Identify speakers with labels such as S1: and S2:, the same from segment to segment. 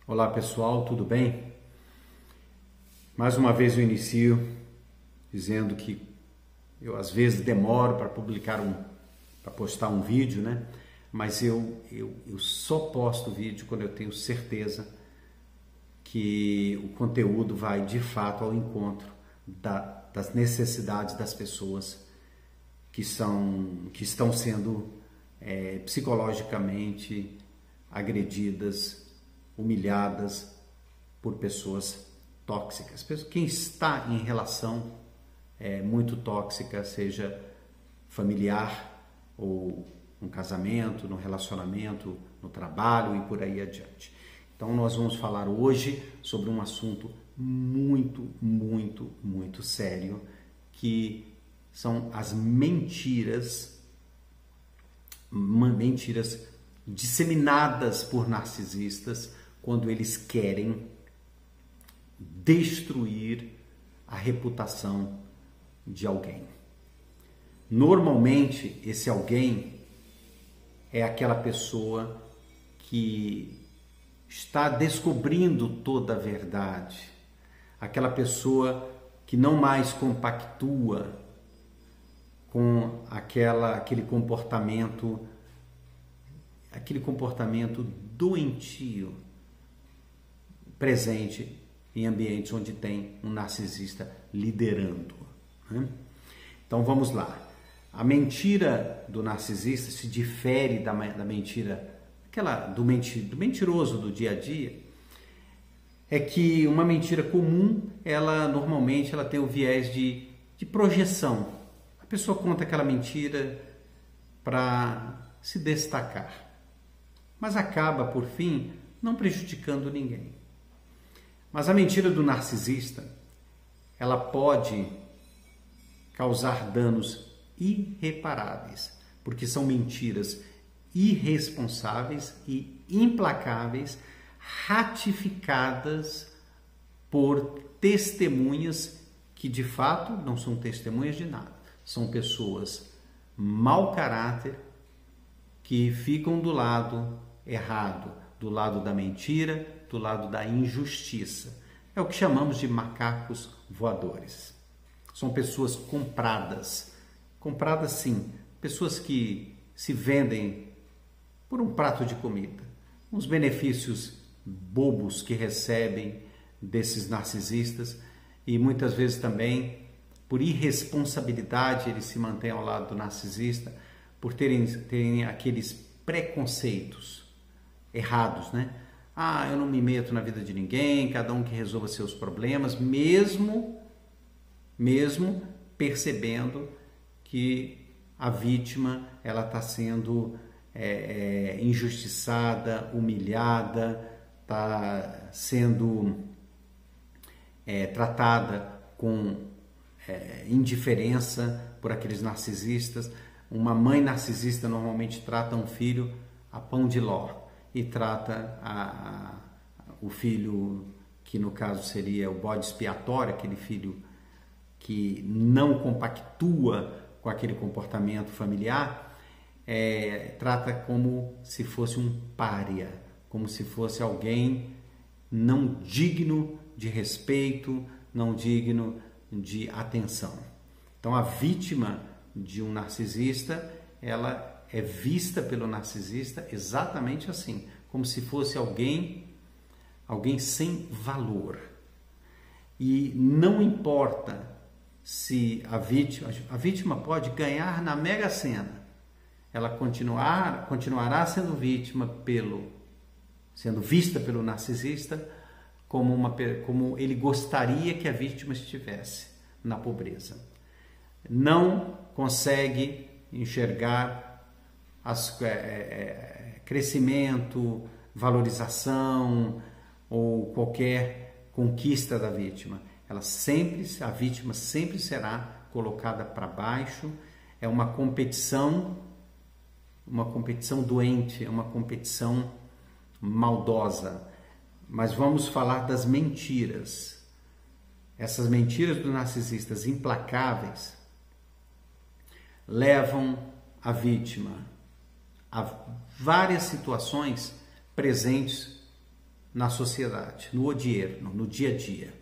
S1: Olá pessoal, tudo bem? Mais uma vez eu inicio dizendo que eu às vezes demoro para para postar um vídeo, né? Mas eu só posto vídeo quando eu tenho certeza que o conteúdo vai de fato ao encontro das necessidades das pessoas que estão sendo psicologicamente agredidas, humilhadas por pessoas tóxicas. Quem está em relação muito tóxica, seja familiar ou no casamento, no relacionamento, no trabalho e por aí adiante. Então nós vamos falar hoje sobre um assunto muito sério, que são as mentiras disseminadas por narcisistas quando eles querem destruir a reputação de alguém. Normalmente, esse alguém é aquela pessoa que está descobrindo toda a verdade, aquela pessoa que não mais compactua com aquele comportamento doentio presente em ambientes onde tem um narcisista liderando, né? Então vamos lá. A mentira do narcisista se difere da mentira do mentiroso do dia a dia. É que uma mentira comum, normalmente ela tem o viés de projeção. A pessoa conta aquela mentira para se destacar, mas acaba, por fim, não prejudicando ninguém. Mas a mentira do narcisista, ela pode causar danos irreparáveis, porque são mentiras irresponsáveis e implacáveis, ratificadas por testemunhas que de fato não são testemunhas de nada, são pessoas mau caráter que ficam do lado errado, do lado da mentira, do lado da injustiça. É o que chamamos de macacos voadores. São pessoas compradas sim, pessoas que se vendem por um prato de comida, os benefícios bobos que recebem desses narcisistas, e muitas vezes também por irresponsabilidade eles se mantêm ao lado do narcisista, por terem aqueles preconceitos errados, né? Eu não me meto na vida de ninguém, cada um que resolva seus problemas, mesmo percebendo que a vítima ela está sendo injustiçada, humilhada, está sendo tratada com indiferença por aqueles narcisistas. Uma mãe narcisista normalmente trata um filho a pão de ló e trata o filho, que no caso seria o bode expiatório, aquele filho que não compactua com aquele comportamento familiar, trata como se fosse um pária, como se fosse alguém não digno de respeito, não digno de atenção. Então a vítima de um narcisista, ela é vista pelo narcisista exatamente assim, como se fosse alguém sem valor. E não importa se a vítima pode ganhar na Mega Sena, ela continuará sendo vítima sendo vista pelo narcisista como ele gostaria que a vítima estivesse, na pobreza. Não consegue enxergar crescimento, valorização ou qualquer conquista da vítima. A vítima sempre será colocada para baixo. É uma competição doente, é uma competição maldosa. Mas vamos falar das mentiras. Essas mentiras dos narcisistas implacáveis levam a vítima a várias situações presentes na sociedade, no odierno, no dia a dia.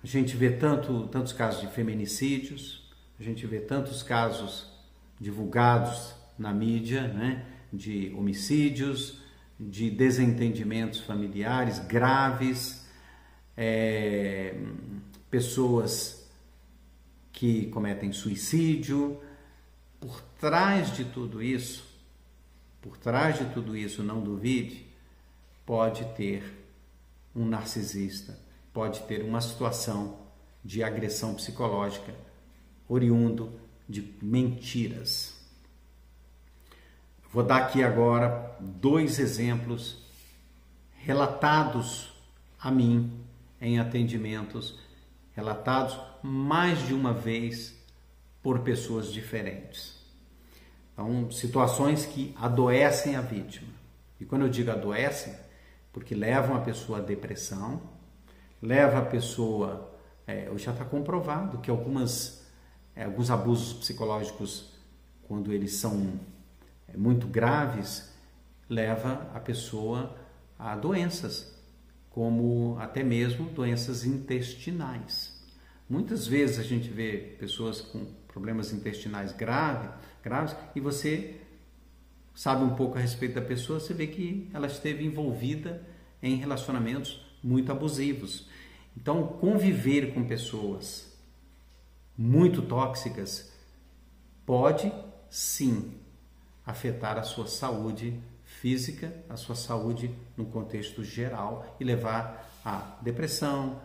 S1: A gente vê tantos casos de feminicídios, a gente vê tantos casos divulgados na mídia, né, de homicídios, de desentendimentos familiares graves, pessoas que cometem suicídio. Por trás de tudo isso, não duvide, pode ter um narcisista, pode ter uma situação de agressão psicológica oriundo de mentiras. Vou dar aqui agora 2 exemplos relatados a mim em atendimentos, relatados mais de uma vez por pessoas diferentes. Então, situações que adoecem a vítima. E quando eu digo adoecem, porque levam a pessoa à depressão, leva a pessoa, já está comprovado que alguns abusos psicológicos, quando eles são muito graves, leva a pessoa a doenças, como até mesmo doenças intestinais. Muitas vezes a gente vê pessoas com problemas intestinais graves, e você sabe um pouco a respeito da pessoa, você vê que ela esteve envolvida em relacionamentos muito abusivos. Então, conviver com pessoas muito tóxicas pode, sim, afetar a sua saúde física, a sua saúde no contexto geral e levar a depressão,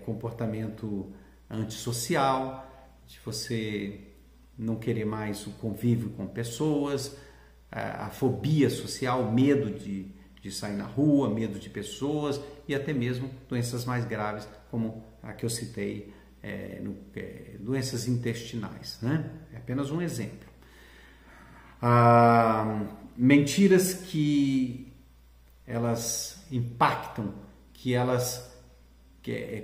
S1: comportamento antissocial, de você não querer mais o convívio com pessoas, a fobia social, medo de sair na rua, medo de pessoas e até mesmo doenças mais graves, como a que eu citei, doenças intestinais, né? É apenas um exemplo. Mentiras que elas impactam,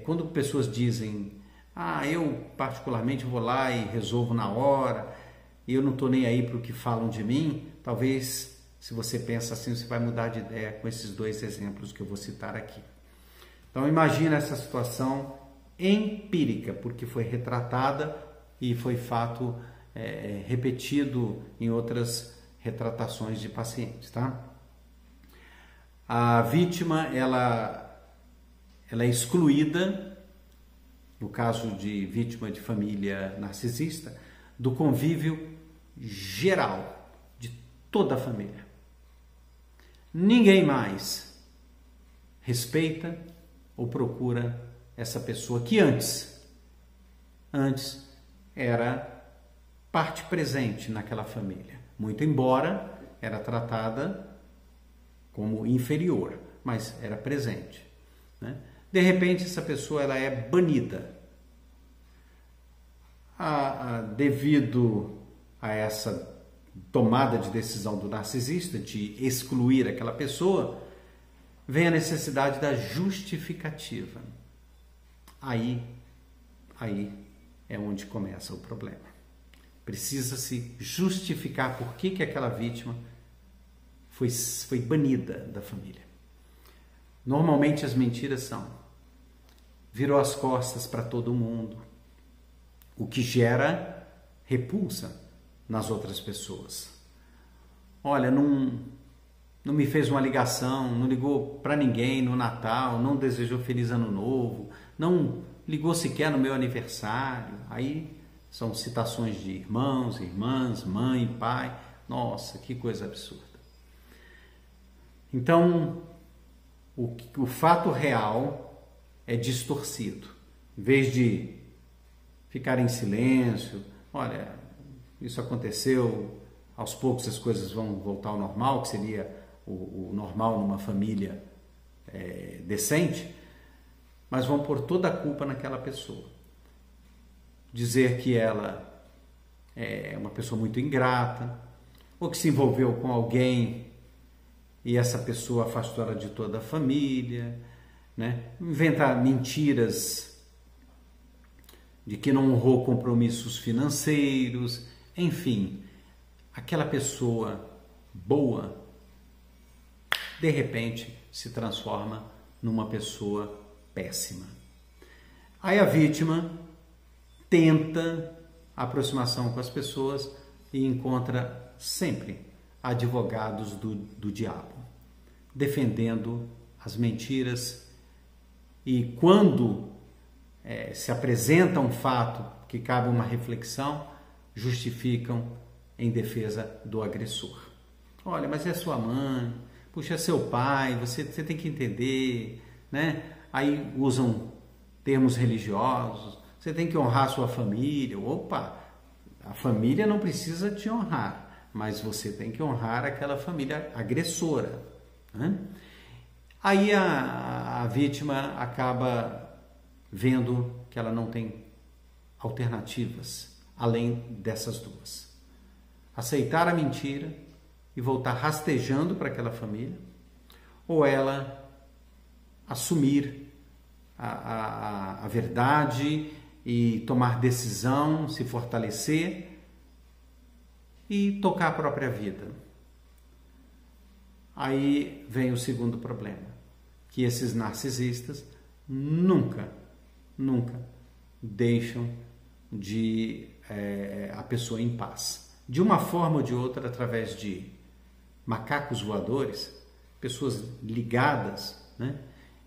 S1: quando pessoas dizem, eu particularmente vou lá e resolvo na hora, e eu não estou nem aí para o que falam de mim, talvez, se você pensa assim, você vai mudar de ideia com esses 2 exemplos que eu vou citar aqui. Então, imagina essa situação empírica, porque foi retratada e foi fato repetido em outras retratações de pacientes, tá? A vítima, ela é excluída, no caso de vítima de família narcisista, do convívio geral de toda a família. Ninguém mais respeita ou procura essa pessoa que antes era parte presente naquela família, muito embora era tratada como inferior, mas era presente, né? De repente essa pessoa ela é banida. Devido a essa tomada de decisão do narcisista de excluir aquela pessoa, vem a necessidade da justificativa. Aí é onde começa o problema. Precisa-se justificar por que aquela vítima foi banida da família. Normalmente as mentiras são: virou as costas para todo mundo, o que gera repulsa nas outras pessoas. Olha, não me fez uma ligação, não ligou para ninguém no Natal, não desejou Feliz Ano Novo, não ligou sequer no meu aniversário. Aí são citações de irmãos, irmãs, mãe, pai. Nossa, que coisa absurda. Então, o fato real é distorcido. Em vez de ficar em silêncio, olha, isso aconteceu, aos poucos as coisas vão voltar ao normal, que seria o normal numa família decente, mas vão pôr toda a culpa naquela pessoa. Dizer que ela é uma pessoa muito ingrata, ou que se envolveu com alguém e essa pessoa afastou ela de toda a família, né? Inventar mentiras de que não honrou compromissos financeiros, enfim, aquela pessoa boa, de repente, se transforma numa pessoa péssima. Aí a vítima tenta a aproximação com as pessoas e encontra sempre advogados do diabo, defendendo as mentiras, e quando se apresenta um fato que cabe uma reflexão, justificam em defesa do agressor. Olha, mas é sua mãe, puxa, é seu pai, você tem que entender, né? Aí usam termos religiosos, você tem que honrar sua família. Opa, a família não precisa te honrar, mas você tem que honrar aquela família agressora, né? Aí a vítima acaba vendo que ela não tem alternativas além dessas duas: aceitar a mentira e voltar rastejando para aquela família, ou ela assumir a verdade e tomar decisão, se fortalecer e tocar a própria vida. Aí vem o segundo problema, que esses narcisistas nunca deixam a pessoa em paz. De uma forma ou de outra, através de macacos voadores, pessoas ligadas, né?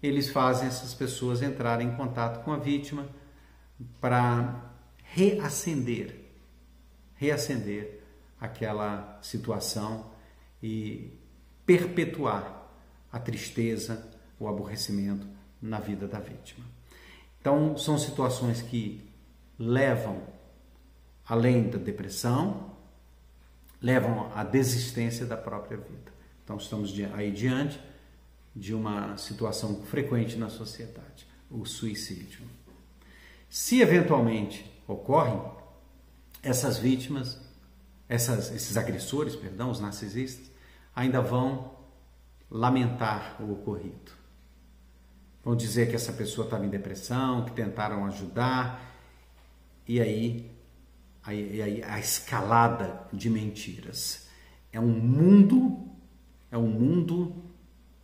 S1: Eles fazem essas pessoas entrarem em contato com a vítima para reacender aquela situação e perpetuar a tristeza, o aborrecimento na vida da vítima. Então, são situações que levam além da depressão, levam à desistência da própria vida. Então, estamos aí diante de uma situação frequente na sociedade, o suicídio. Se eventualmente ocorrem, essas vítimas, esses agressores, perdão, os narcisistas, ainda vão lamentar o ocorrido. Vão dizer que essa pessoa estava em depressão, que tentaram ajudar, e aí a escalada de mentiras. É um mundo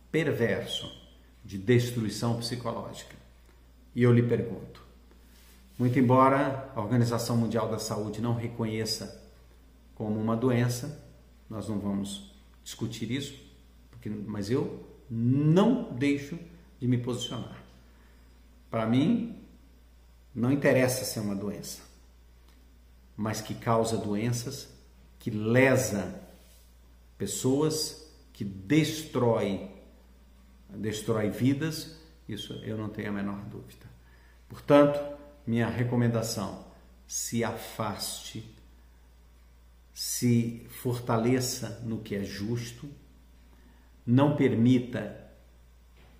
S1: perverso de destruição psicológica. E eu lhe pergunto, muito embora a Organização Mundial da Saúde não reconheça como uma doença, nós não vamos discutir isso, mas eu não deixo de me posicionar. Para mim, não interessa ser uma doença, mas que causa doenças, que lesa pessoas, que destrói vidas, isso eu não tenho a menor dúvida. Portanto, minha recomendação: se afaste, se fortaleça no que é justo, não permita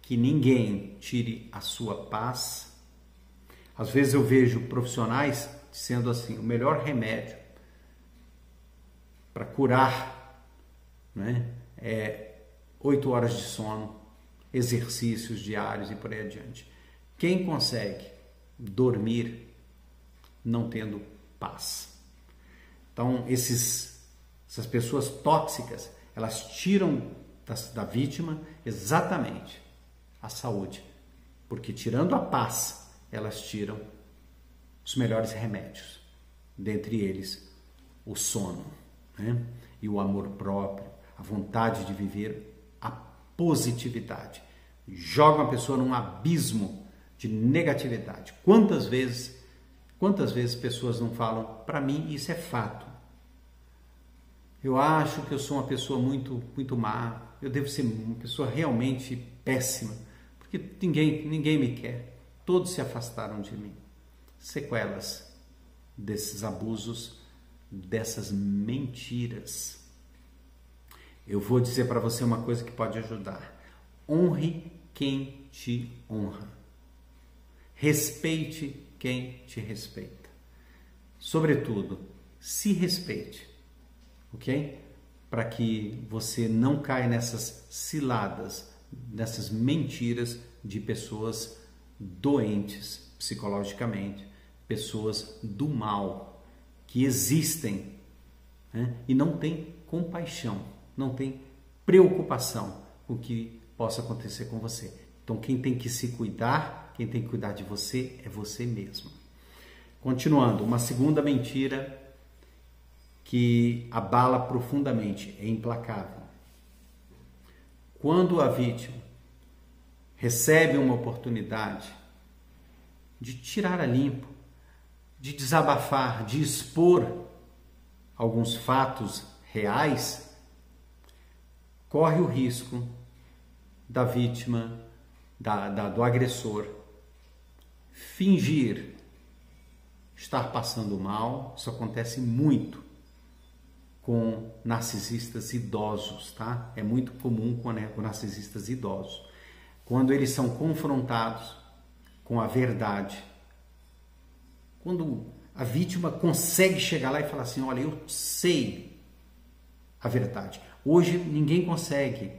S1: que ninguém tire a sua paz. Às vezes eu vejo profissionais sendo assim, o melhor remédio para curar, né, é 8 horas de sono, exercícios diários e por aí adiante. Quem consegue dormir não tendo paz? Então, essas pessoas tóxicas, elas tiram da vítima exatamente a saúde, porque tirando a paz, elas tiram os melhores remédios, dentre eles o sono, né? E o amor próprio, a vontade de viver, a positividade. Joga uma pessoa num abismo de negatividade. Quantas vezes pessoas não falam, para mim isso é fato. Eu acho que eu sou uma pessoa muito má, eu devo ser uma pessoa realmente péssima, porque ninguém me quer, todos se afastaram de mim. Sequelas desses abusos, dessas mentiras. Eu vou dizer para você uma coisa que pode ajudar: honre quem te honra, respeite quem te respeita, sobretudo se respeite, ok? Para que você não caia nessas ciladas, nessas mentiras de pessoas doentes psicologicamente, pessoas do mal, que existem, né? E não tem compaixão, não tem preocupação com o que possa acontecer com você. Então, quem tem que se cuidar, quem tem que cuidar de você é você mesmo. Continuando, uma segunda mentira que abala profundamente, é implacável. Quando a vítima recebe uma oportunidade de tirar a limpo, de desabafar, de expor alguns fatos reais, corre o risco da vítima, do agressor, fingir estar passando mal. Isso acontece muito com narcisistas idosos, tá? É muito comum com narcisistas idosos. Quando eles são confrontados com a verdade, quando a vítima consegue chegar lá e falar assim, olha, eu sei a verdade. Hoje ninguém consegue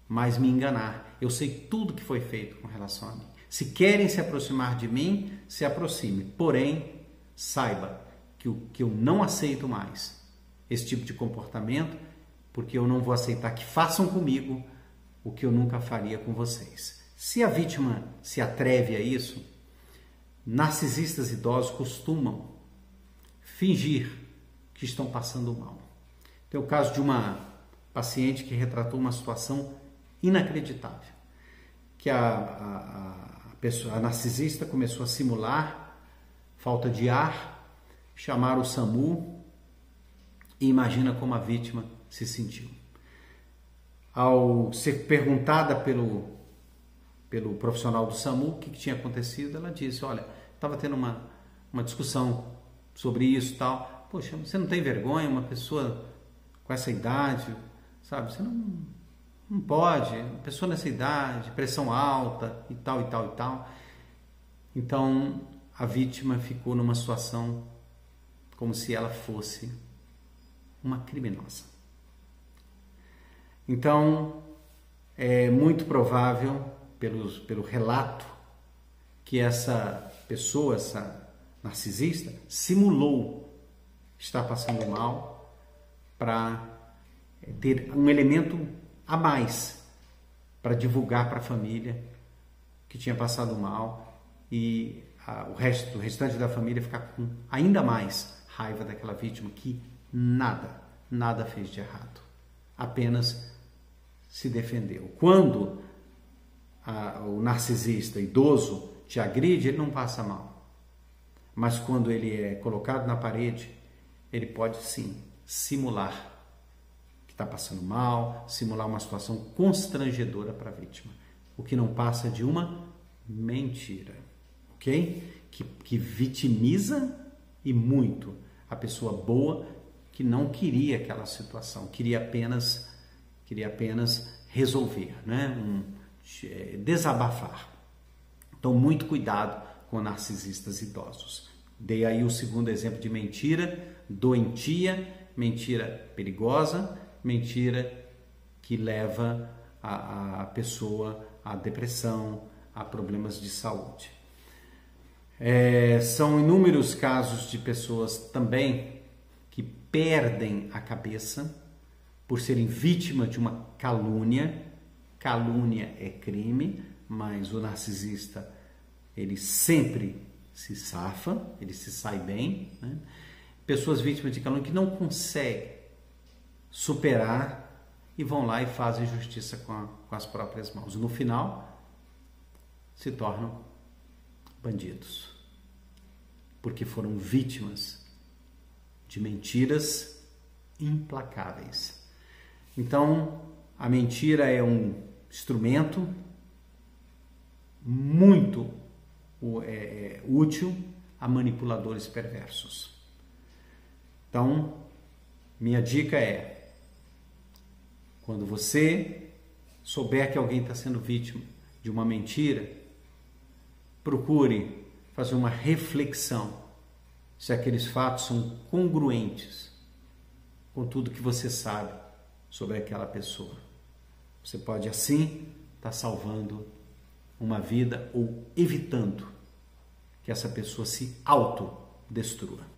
S1: mais me enganar. Eu sei tudo que foi feito com relação a mim. Se querem se aproximar de mim, se aproxime. Porém, saiba que eu não aceito mais esse tipo de comportamento, porque eu não vou aceitar que façam comigo o que eu nunca faria com vocês. Se a vítima se atreve a isso, narcisistas idosos costumam fingir que estão passando mal. Tem o caso de uma paciente que retratou uma situação inacreditável, que a narcisista começou a simular falta de ar, chamar o SAMU, e imagina como a vítima se sentiu. Ao ser perguntada pelo profissional do SAMU o que tinha acontecido, ela disse, olha, estava tendo uma discussão sobre isso e tal. Poxa, você não tem vergonha, uma pessoa com essa idade, sabe? Você não pode, uma pessoa nessa idade, pressão alta e tal, e tal, e tal. Então, a vítima ficou numa situação como se ela fosse uma criminosa. Então, é muito provável, pelo relato, que essa pessoa, essa narcisista, simulou estar passando mal para ter um elemento a mais para divulgar para a família que tinha passado mal e o restante da família ficar com ainda mais raiva daquela vítima que nada fez de errado, apenas se defendeu. Quando o narcisista idoso te agride, ele não passa mal, mas quando ele é colocado na parede, ele pode sim simular que está passando mal, simular uma situação constrangedora para a vítima, o que não passa de uma mentira, ok? Que vitimiza e muito a pessoa boa que não queria aquela situação, queria apenas resolver, né? Desabafar. Então, muito cuidado com narcisistas idosos. Dei aí o segundo exemplo de mentira doentia, mentira perigosa, mentira que leva a pessoa à depressão, a problemas de saúde. São inúmeros casos de pessoas também que perdem a cabeça por serem vítimas de uma calúnia. Calúnia é crime, mas o narcisista, ele sempre se safa, ele se sai bem, né? Pessoas vítimas de calúnia que não conseguem superar e vão lá e fazem justiça com as próprias mãos. No final, se tornam bandidos, porque foram vítimas de mentiras implacáveis. Então, a mentira é um instrumento muito útil a manipuladores perversos. Então, minha dica é, quando você souber que alguém está sendo vítima de uma mentira, procure fazer uma reflexão se aqueles fatos são congruentes com tudo que você sabe sobre aquela pessoa. Você pode assim estar salvando uma vida ou evitando que essa pessoa se autodestrua.